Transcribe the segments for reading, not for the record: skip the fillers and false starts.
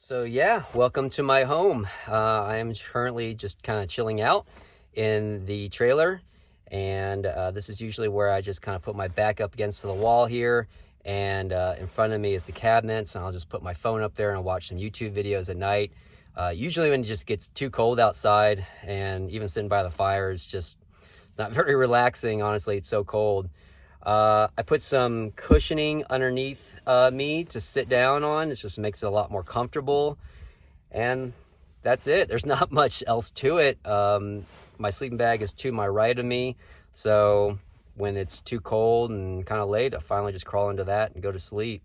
So yeah, welcome to my home. I am currently just kind of chilling out in the trailer, and this is usually where I just kind of put my back up against the wall here, and in front of me is the cabinets, and I'll just put my phone up there and I'll watch some YouTube videos at night. Usually when it just gets too cold outside, and even sitting by the fire is just it's not very relaxing, honestly. It's so cold. I put some cushioning underneath me to sit down on. It just makes it a lot more comfortable. And that's it. There's not much else to it. My sleeping bag is to my right of me. So when it's too cold and kind of late, I finally just crawl into that and go to sleep.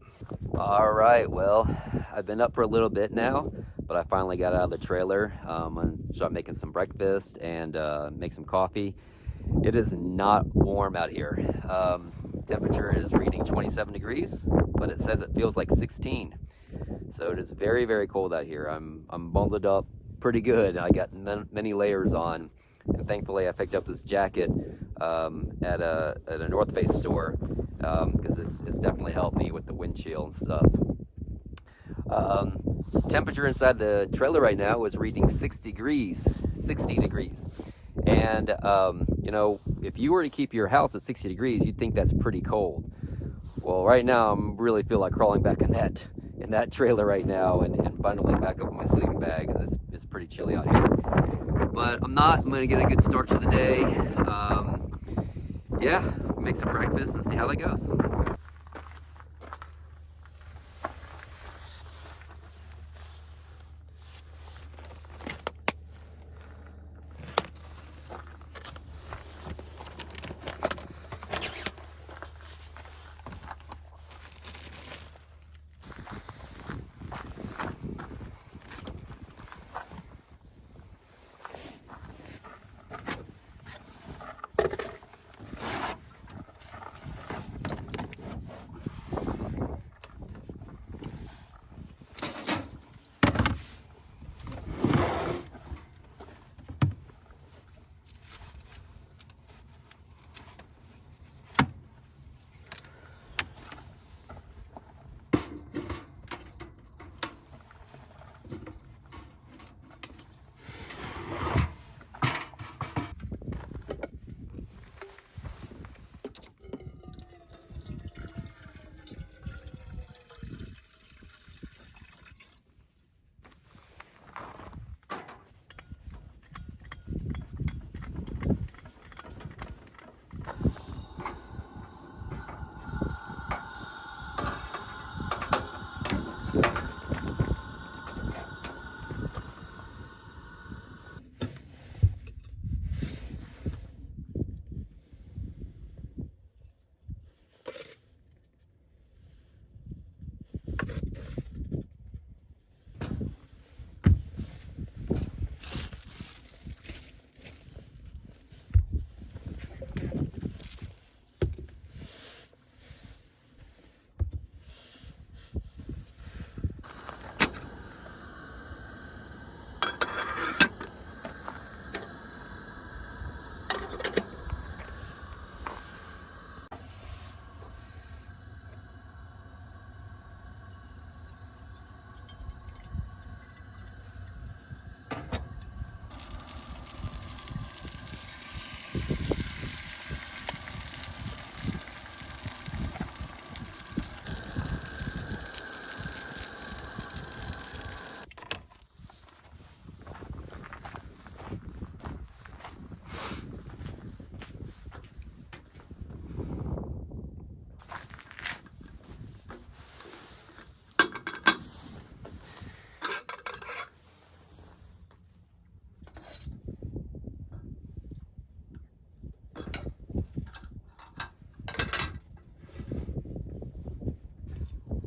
All right, well, I've been up for a little bit now, but I finally got out of the trailer. I'm gonna start making some breakfast and make some coffee. It is not warm out here. Temperature is reading 27 degrees, but it says it feels like 16. So it is very, very cold out here. I'm bundled up pretty good. I got many layers on, and thankfully I picked up this jacket at a North Face store because it's definitely helped me with the wind chill and stuff. Temperature inside the trailer right now is reading 60 degrees. And you know, if you were to keep your house at 60 degrees, you'd think that's pretty cold. Well, right now I'm really feel like crawling back in that trailer right now and bundling back up in my sleeping bag because it's pretty chilly out here. But I'm gonna get a good start to the day. Yeah, make some breakfast and see how that goes.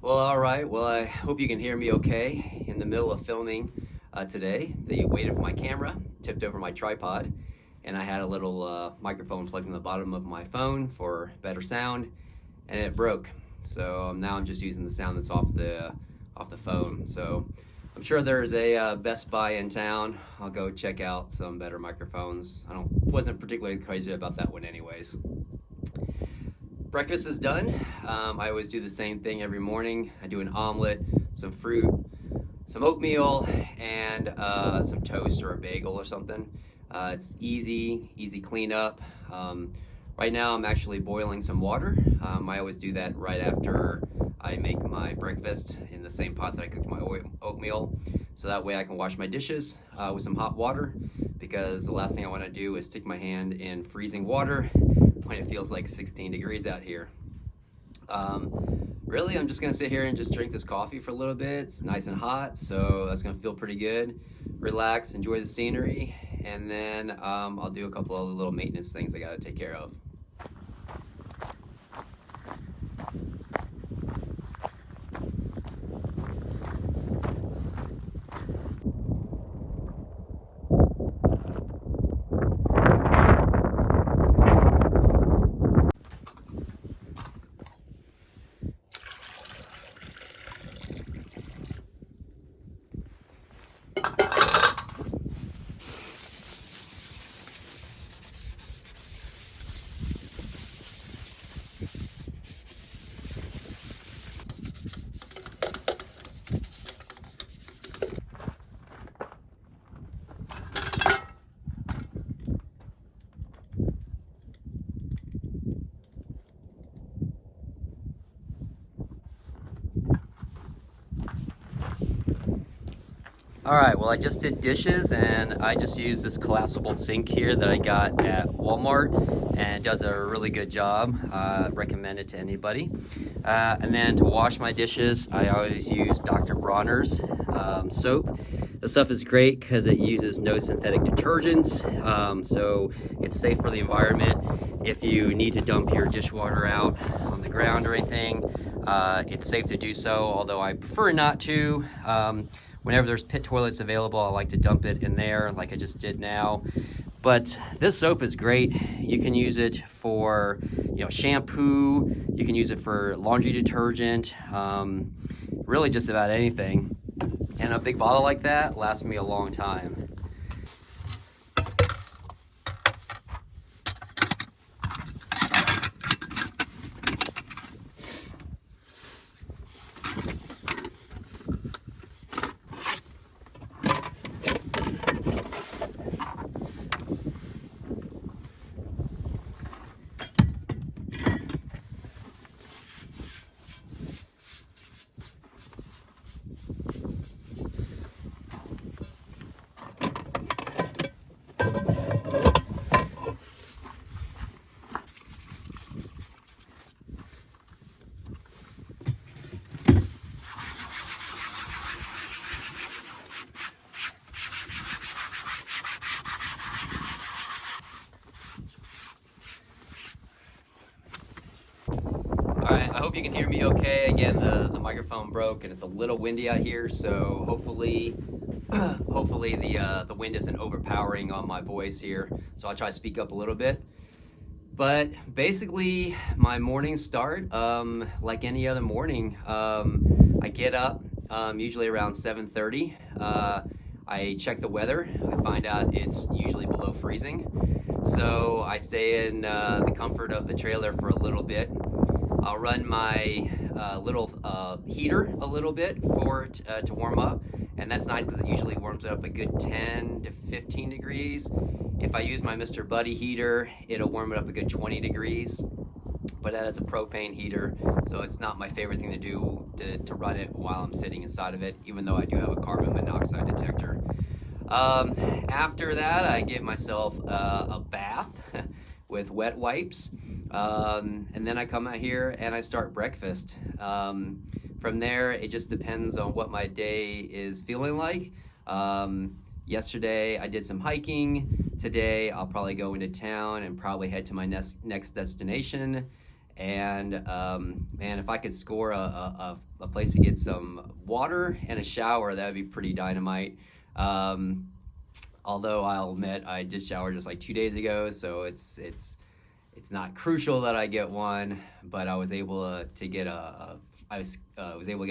Well, all right. Well, I hope you can hear me okay. In the middle of filming today, the weight of my camera tipped over my tripod, and I had a little microphone plugged in the bottom of my phone for better sound, and it broke. So now I'm just using the sound that's off the phone. So I'm sure there's a Best Buy in town. I'll go check out some better microphones. Wasn't particularly crazy about that one anyways. Breakfast is done. I always do the same thing every morning. I do an omelet, some fruit, some oatmeal and some toast or a bagel or something. It's easy cleanup. Right now I'm actually boiling some water. I always do that right after I make my breakfast in the same pot that I cooked my oatmeal. So that way I can wash my dishes with some hot water, because the last thing I want to do is stick my hand in freezing water when it feels like 16 degrees out here. Really, I'm just gonna sit here and just drink this coffee for a little bit. It's nice and hot, so that's gonna feel pretty good. Relax, enjoy the scenery, and then I'll do a couple of little maintenance things I gotta take care of. All right, well, I just did dishes, and I just used this collapsible sink here that I got at Walmart, and it does a really good job. Recommend it to anybody. And then to wash my dishes, I always use Dr. Bronner's soap. The stuff is great because it uses no synthetic detergents, so it's safe for the environment. If you need to dump your dishwater out on the ground or anything, it's safe to do so, although I prefer not to. Whenever there's pit toilets available, I like to dump it in there like I just did now. But this soap is great. You can use it for, shampoo. You can use it for laundry detergent, really just about anything. And a big bottle like that lasts me a long time. Alright, I hope you can hear me okay. Again, the microphone broke and it's a little windy out here, so hopefully the wind isn't overpowering on my voice here. So I'll try to speak up a little bit. But basically, my mornings start like any other morning. I get up usually around 7:30. I check the weather. I find out it's usually below freezing. So I stay in the comfort of the trailer for a little bit. I'll run my little heater a little bit for it to warm up, and that's nice because it usually warms it up a good 10 to 15 degrees. If I use my Mr. Buddy heater, it'll warm it up a good 20 degrees, but that is a propane heater, so it's not my favorite thing to do to run it while I'm sitting inside of it, even though I do have a carbon monoxide detector. After that, I give myself a bath with wet wipes. And then I come out here and I start breakfast. From there, it just depends on what my day is feeling like. Yesterday, I did some hiking. Today, I'll probably go into town and probably head to my next destination. And man, if I could score a place to get some water and a shower, that would be pretty dynamite. Although I'll admit, I did shower just like 2 days ago, so it's not crucial that I get one, but I was able to get a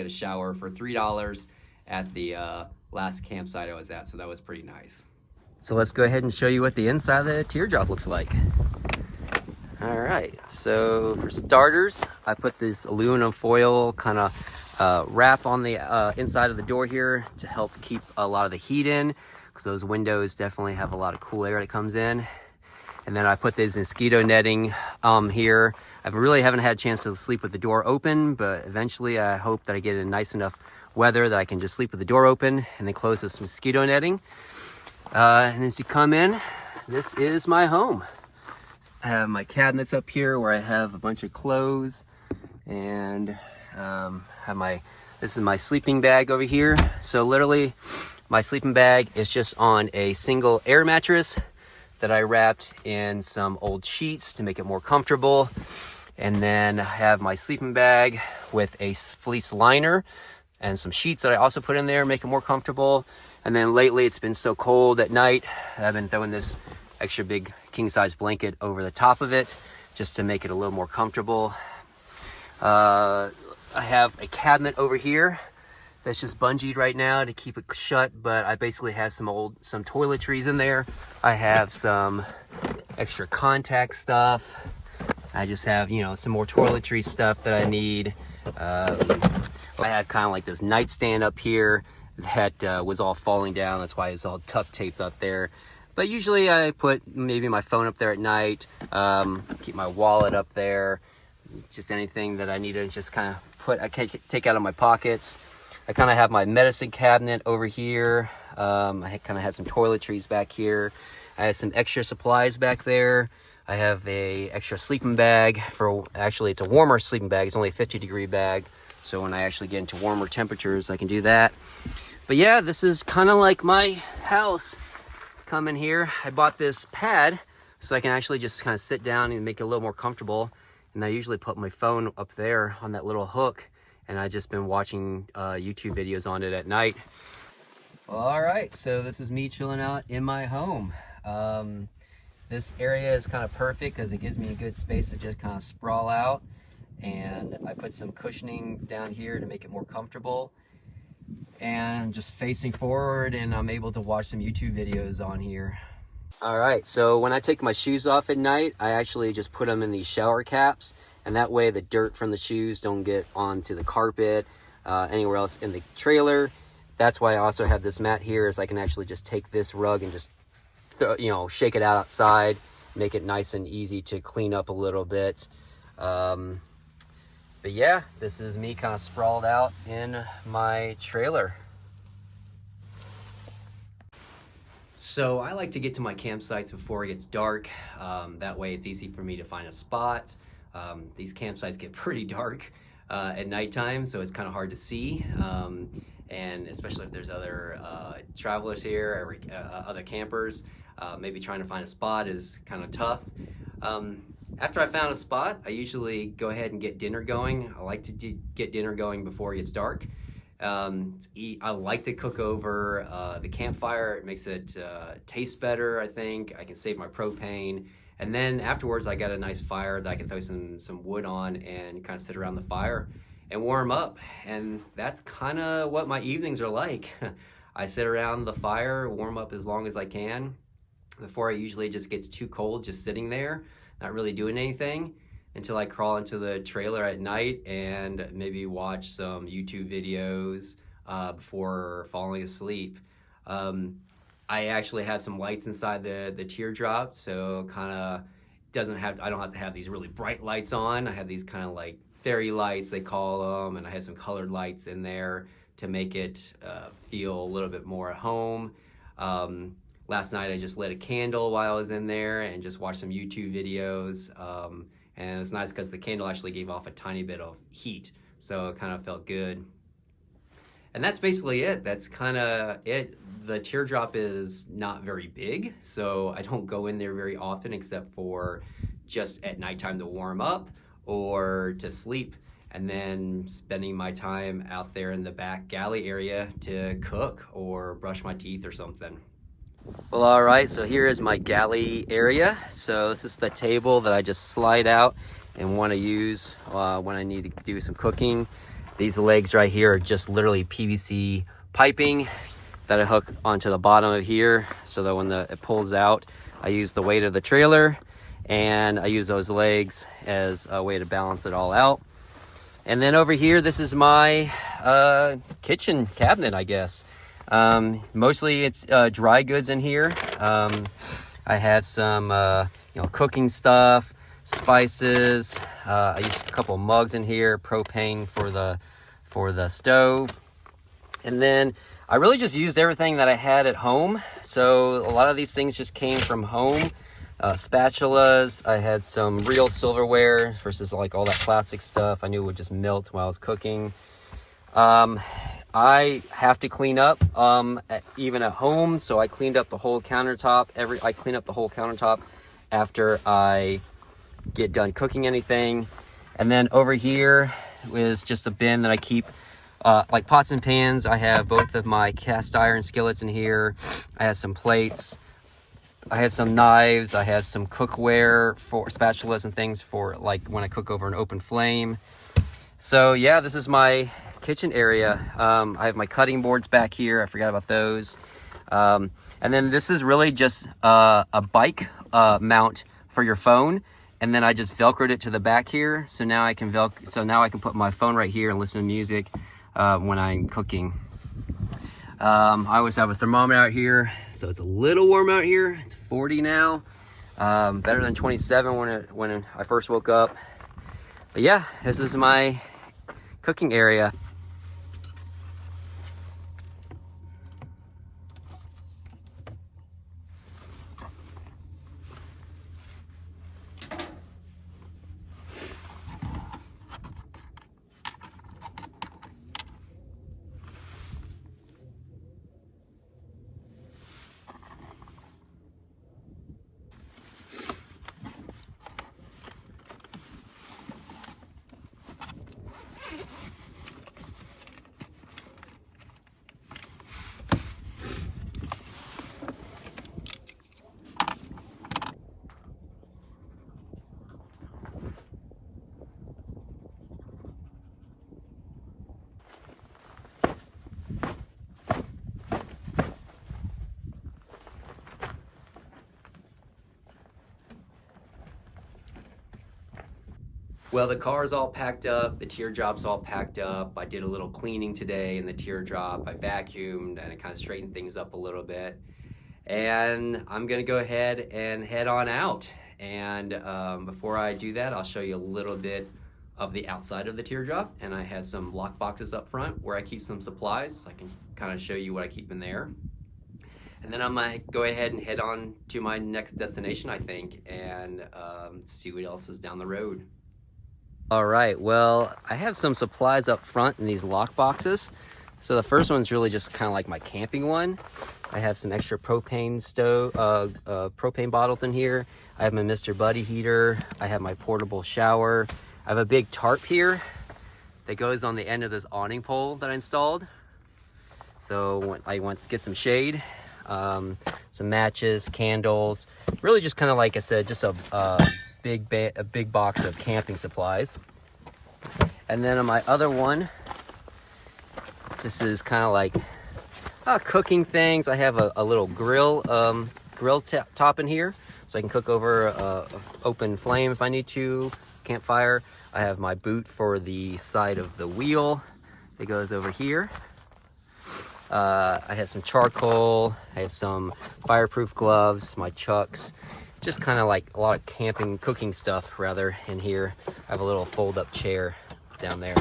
shower for $3 at the last campsite I was at, so that was pretty nice. So let's go ahead and show you what the inside of the Teardrop looks like. All right, so for starters, I put this aluminum foil kind of wrap on the inside of the door here to help keep a lot of the heat in, because those windows definitely have a lot of cool air that comes in. And then I put this mosquito netting here. I really haven't had a chance to sleep with the door open, but eventually I hope that I get in nice enough weather that I can just sleep with the door open and then close this mosquito netting. And as you come in, this is my home. I have my cabinets up here where I have a bunch of clothes, and this is my sleeping bag over here. So literally my sleeping bag is just on a single air mattress that I wrapped in some old sheets to make it more comfortable. And then I have my sleeping bag with a fleece liner and some sheets that I also put in there, make it more comfortable. And then lately it's been so cold at night, I've been throwing this extra big king size blanket over the top of it just to make it a little more comfortable. I have a cabinet over here that's just bungeed right now to keep it shut, but I basically have some toiletries in there. I have some extra contact stuff. I just have, some more toiletry stuff that I need. I have kind of like this nightstand up here that was all falling down. That's why it's all tuck taped up there. But usually I put maybe my phone up there at night, keep my wallet up there, just anything that I need to just kind of I can take out of my pockets. I kind of have my medicine cabinet over here. I kind of had some toiletries back here. I had some extra supplies back there. I have a extra sleeping bag actually it's a warmer sleeping bag. It's only a 50-degree bag. So when I actually get into warmer temperatures, I can do that. But yeah, this is kind of like my house. Come in here, I bought this pad so I can actually just kind of sit down and make it a little more comfortable. And I usually put my phone up there on that little hook, and I've just been watching YouTube videos on it at night. All right, so this is me chilling out in my home. This area is kind of perfect because it gives me a good space to just kind of sprawl out. And I put some cushioning down here to make it more comfortable. And just facing forward, and I'm able to watch some YouTube videos on here. All right, so when I take my shoes off at night, I actually just put them in these shower caps, and that way the dirt from the shoes don't get onto the carpet, anywhere else in the trailer. That's why I also have this mat here, is I can actually just take this rug and just shake it out outside, make it nice and easy to clean up a little bit. But yeah, this is me kind of sprawled out in my trailer. So I like to get to my campsites before it gets dark. That way it's easy for me to find a spot. These campsites get pretty dark at nighttime, so it's kind of hard to see. And especially if there's other travelers here or other campers, maybe trying to find a spot is kind of tough. After I found a spot, I usually go ahead and get dinner going. I like to get dinner going before it gets dark. I like to cook over the campfire. It makes it taste better, I think. I can save my propane. And then afterwards, I got a nice fire that I can throw some wood on and kind of sit around the fire and warm up. And that's kind of what my evenings are like. I sit around the fire, warm up as long as I can before it usually just gets too cold just sitting there, not really doing anything, until I crawl into the trailer at night and maybe watch some YouTube videos before falling asleep. I actually have some lights inside the Teardrop, so kind of I don't have to have these really bright lights on. I have these kind of like fairy lights, they call them, and I have some colored lights in there to make it feel a little bit more at home. Last night I just lit a candle while I was in there and just watched some YouTube videos. And it was nice because the candle actually gave off a tiny bit of heat, so it kind of felt good. And that's basically it. That's kind of it. The Teardrop is not very big, so I don't go in there very often except for just at nighttime to warm up or to sleep, and then spending my time out there in the back galley area to cook or brush my teeth or something. Well, all right, so here is my galley area. So this is the table that I just slide out and want to use when I need to do some cooking. These legs right here are just literally PVC piping that I hook onto the bottom of here, so that when it pulls out, I use the weight of the trailer, and I use those legs as a way to balance it all out. And then over here, this is my kitchen cabinet, I guess. Mostly it's dry goods in here. I have some cooking stuff, spices. I use a couple mugs in here, propane for the stove. And then I really just used everything that I had at home. So a lot of these things just came from home. Spatulas, I had some real silverware versus like all that plastic stuff I knew would just melt while I was cooking. I have to clean up even at home, so I cleaned up the whole countertop. I clean up the whole countertop after I get done cooking anything. And then over here is just a bin that I keep like pots and pans. I have both of my cast iron skillets in here. I have some plates. I had some knives. I have some cookware for spatulas and things for like when I cook over an open flame. So yeah, this is my kitchen area. I have my cutting boards back here. I forgot about those. And then this is really just a bike mount for your phone. And then I just Velcroed it to the back here. So now I can put my phone right here and listen to music when I'm cooking. I always have a thermometer out here, so it's a little warm out here. It's 40 now, better than 27 when I first woke up. But yeah, this is my cooking area. Well, the car's all packed up, the teardrop's all packed up. I did a little cleaning today in the teardrop. I vacuumed and I kind of straightened things up a little bit. And I'm gonna go ahead and head on out. And before I do that, I'll show you a little bit of the outside of the teardrop. And I have some lock boxes up front where I keep some supplies. I can kind of show you what I keep in there. And then I might go ahead and head on to my next destination, I think, and see what else is down the road. All right, well, I have some supplies up front in these lock boxes. So the first one's really just kind of like my camping one. I have some extra propane propane bottles in here. I have my Mr. Buddy heater. I have my portable shower. I have a big tarp here that goes on the end of this awning pole that I installed. So when I want to get some shade, some matches, candles, really just kind of like I said, just a big box of camping supplies. And then on my other one, this is kind of like cooking things. I have a little grill top in here, so I can cook over a open flame if I need to, campfire. I have my boot for the side of the wheel that goes over here. I have some charcoal. I have some fireproof gloves, my chucks. Just kind of like a lot of camping, cooking stuff rather in here. I have a little fold-up chair down there.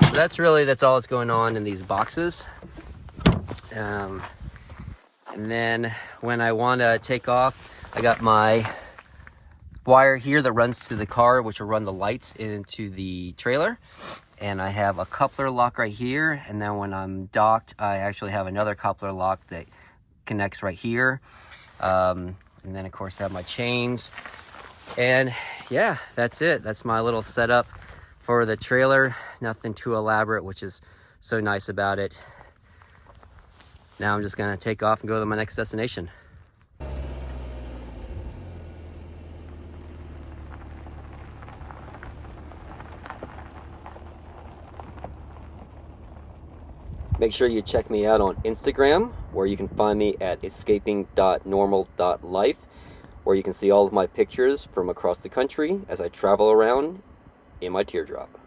So that's all that's going on in these boxes. And then when I want to take off, I got my wire here that runs to the car, which will run the lights into the trailer. And I have a coupler lock right here. And then when I'm docked, I actually have another coupler lock that connects right here. And then of course I have my chains. And yeah, that's it. That's my little setup for the trailer. Nothing too elaborate, which is so nice about it. Now I'm just gonna take off and go to my next destination. Make sure you check me out on Instagram, where you can find me at escaping.normal.life, where you can see all of my pictures from across the country as I travel around in my teardrop.